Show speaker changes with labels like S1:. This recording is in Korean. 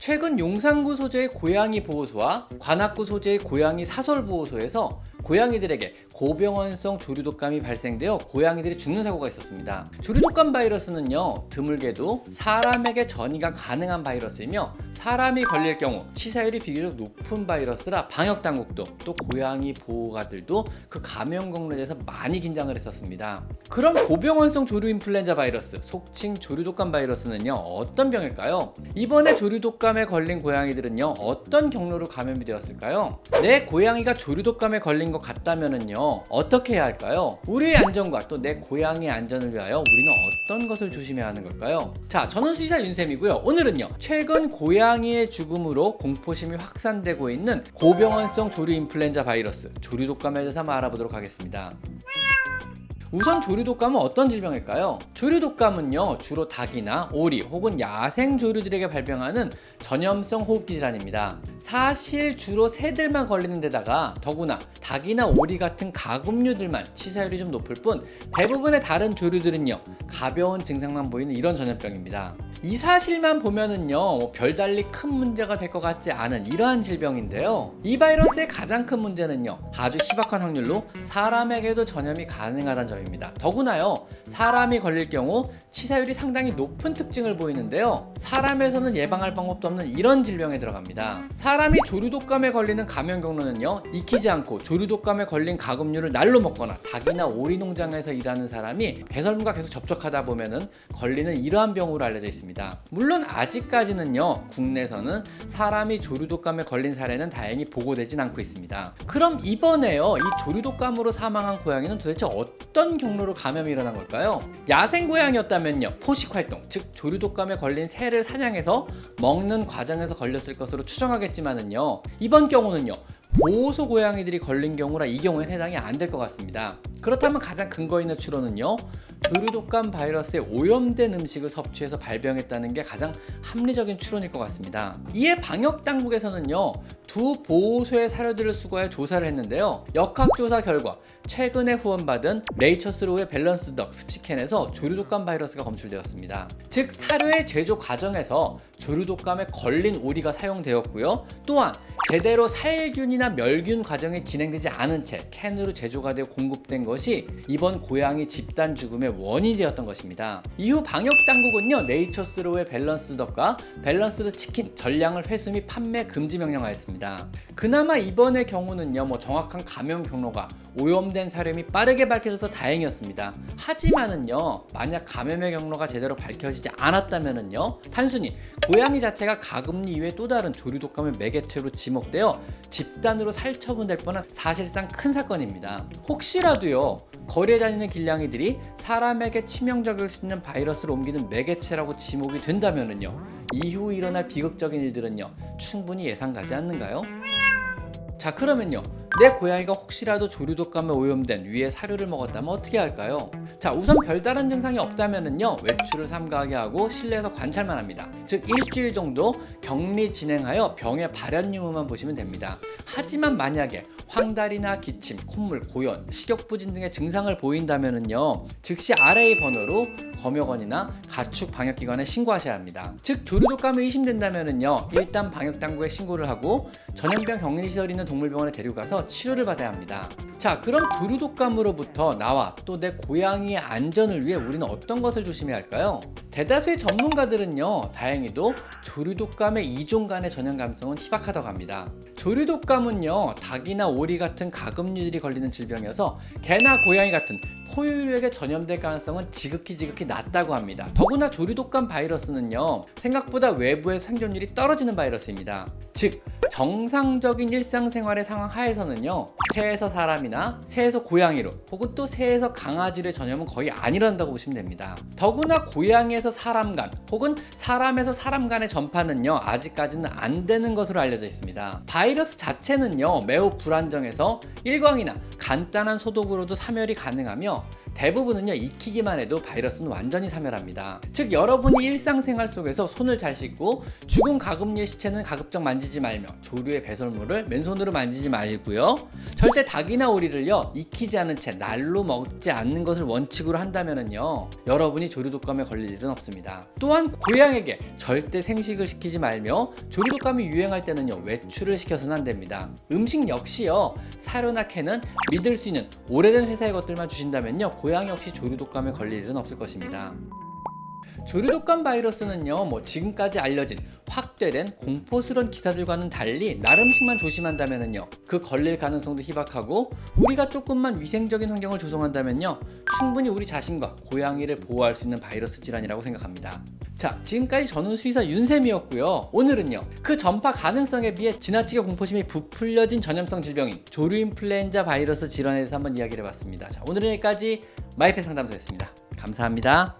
S1: 최근 용산구 소재의 고양이 보호소와 관악구 소재의 고양이 사설 보호소에서 고양이들에게 고병원성 조류독감이 발생되어 고양이들이 죽는 사고가 있었습니다. 조류독감 바이러스는요, 드물게도 사람에게 전이가 가능한 바이러스이며 사람이 걸릴 경우 치사율이 비교적 높은 바이러스라 방역당국도 또 고양이 보호가들도 그 감염 경로에 대해서 많이 긴장을 했었습니다. 그럼 고병원성 조류 인플루엔자 바이러스, 속칭 조류독감 바이러스는요, 어떤 병일까요? 이번에 조류독감에 걸린 고양이들은요, 어떤 경로로 감염이 되었을까요? 내 고양이가 조류독감에 걸린 것 같다면은요, 어떻게 해야 할까요? 우리의 안전과 또 내 고양이의 안전을 위하여 우리는 어떤 것을 조심해야 하는 걸까요? 자, 저는 수의사 윤쌤이고요. 오늘은요, 최근 고양이의 죽음으로 공포심이 확산되고 있는 고병원성 조류 인플루엔자 바이러스, 조류독감에 대해서 한번 알아보도록 하겠습니다. 우선 조류독감은 어떤 질병일까요? 조류독감은요, 주로 닭이나 오리 혹은 야생 조류들에게 발병하는 전염성 호흡기 질환입니다. 사실 주로 새들만 걸리는 데다가 더구나 닭이나 오리 같은 가금류들만 치사율이 좀 높을 뿐 대부분의 다른 조류들은요, 가벼운 증상만 보이는 이런 전염병입니다. 이 사실만 보면은요, 별달리 큰 문제가 될 것 같지 않은 이러한 질병인데요, 이 바이러스의 가장 큰 문제는요, 아주 희박한 확률로 사람에게도 전염이 가능하다는 점입니다. 더구나요, 사람이 걸릴 경우 치사율이 상당히 높은 특징을 보이는데요, 사람에서는 예방할 방법도 없는 이런 질병에 들어갑니다. 사람이 조류독감에 걸리는 감염 경로는요, 익히지 않고 조류독감에 걸린 가금류를 날로 먹거나 닭이나 오리 농장에서 일하는 사람이 개설물과 계속 접촉하다 보면은 걸리는 이러한 병으로 알려져 있습니다. 물론 아직까지는요, 국내에서는 사람이 조류독감에 걸린 사례는 다행히 보고되진 않고 있습니다. 그럼 이번에요, 이 조류독감으로 사망한 고양이는 도대체 어떤 경로로 감염이 일어난 걸까요? 야생 고양이였다면요, 포식활동, 즉 조류독감에 걸린 새를 사냥해서 먹는 과정에서 걸렸을 것으로 추정하겠지만은요, 이번 경우는요, 보호소 고양이들이 걸린 경우라 이 경우엔 해당이 안 될 것 같습니다. 그렇다면 가장 근거 있는 추론은요, 조류독감 바이러스에 오염된 음식을 섭취해서 발병했다는 게 가장 합리적인 추론일 것 같습니다. 이에 방역당국에서는요, 두 보호소의 사료들을 수거해 조사를 했는데요, 역학조사 결과 최근에 후원받은 네이처스로우의 밸런스 덕 습식캔에서 조류독감 바이러스가 검출되었습니다. 즉 사료의 제조 과정에서 조류독감에 걸린 오리가 사용되었고요, 또한 제대로 살균이나 멸균 과정이 진행되지 않은 채 캔으로 제조가 되어 공급된 것이 이번 고양이 집단 죽음의 원인이 되었던 것입니다. 이후 방역당국은요, 네이처스로우의 밸런스 덕과 밸런스드 치킨 전량을 회수 및 판매 금지 명령하였습니다. 그나마 이번의 경우는요, 정확한 감염 경로가 오염된 사료 및 빠르게 밝혀져서 다행이었습니다. 하지만은요, 만약 감염의 경로가 제대로 밝혀지지 않았다면은요, 단순히 고양이 자체가 가금류 이외에 또 다른 조류독감의 매개체로 지목되어 집단으로 살처분될 뻔한 사실상 큰 사건입니다. 혹시라도요, 거리에 다니는 길냥이들이 사람에게 치명적일 수 있는 바이러스를 옮기는 매개체라고 지목이 된다면은요, 이후 일어날 비극적인 일들은요, 충분히 예상 가지 않는가요? 자, 그러면요, 내 고양이가 혹시라도 조류독감에 오염된 위의 사료를 먹었다면 어떻게 할까요? 자, 우선 별다른 증상이 없다면은요, 외출을 삼가하게 하고 실내에서 관찰만 합니다. 즉 일주일 정도 격리 진행하여 병의 발현 유무만 보시면 됩니다. 하지만 만약에 황달이나 기침, 콧물, 고연, 식욕부진 등의 증상을 보인다면은요, 즉시 아래의 번호로 검역원이나 가축 방역기관에 신고하셔야 합니다. 즉 조류독감에 의심된다면은요, 일단 방역당국에 신고를 하고 전염병 격리시설 있는 동물병원에 데려가서 치료를 받아야 합니다. 자, 그럼 조류독감으로부터 나와 또 내 고양이의 안전을 위해 우리는 어떤 것을 조심해야 할까요? 대다수의 전문가들은요, 다행히도 조류독감의 이종 간의 전염 가능성은 희박하다고 합니다. 조류독감은요, 닭이나 오리 같은 가금류들이 걸리는 질병이어서 개나 고양이 같은 포유류에게 전염될 가능성은 지극히 낮다고 합니다. 더구나 조류독감 바이러스는요, 생각보다 외부에서 생존율이 떨어지는 바이러스입니다. 즉 정상적인 일상생활의 상황 하에서는요, 새에서 사람이나 새에서 고양이로 혹은 또 새에서 강아지의 전염은 거의 안 일어난다고 보시면 됩니다. 더구나 고양이에서 사람 간 혹은 사람에서 사람 간의 전파는요, 아직까지는 안 되는 것으로 알려져 있습니다. 바이러스 자체는요, 매우 불안정해서 일광이나 간단한 소독으로도 사멸이 가능하며 대부분은요 익히기만 해도 바이러스는 완전히 사멸합니다. 즉 여러분이 일상생활 속에서 손을 잘 씻고 죽은 가금류의 시체는 가급적 만지지 말며 조류의 배설물을 맨손으로 만지지 말고요. 절대 닭이나 오리를요 익히지 않은 채 날로 먹지 않는 것을 원칙으로 한다면은요 여러분이 조류독감에 걸릴 일은 없습니다. 또한 고양이에게 절대 생식을 시키지 말며 조류독감이 유행할 때는요 외출을 시켜서는 안 됩니다. 음식 역시요 사료나 캔은 믿을 수 있는 오래된 회사의 것들만 주신다면요 고양이 역시 조류독감에 걸릴 일은 없을 것입니다. 조류독감 바이러스는요 지금까지 알려진 확대된 공포스러운 기사들과는 달리 나름씩만 조심한다면요 그 걸릴 가능성도 희박하고 우리가 조금만 위생적인 환경을 조성한다면요 충분히 우리 자신과 고양이를 보호할 수 있는 바이러스 질환이라고 생각합니다. 자, 지금까지 저는 수의사 윤쌤이었고요. 오늘은요 그 전파 가능성에 비해 지나치게 공포심이 부풀려진 전염성 질병인 조류인플루엔자 바이러스 질환에 대해서 한번 이야기를 해봤습니다. 자, 오늘은 여기까지 마이펫 상담소였습니다. 감사합니다.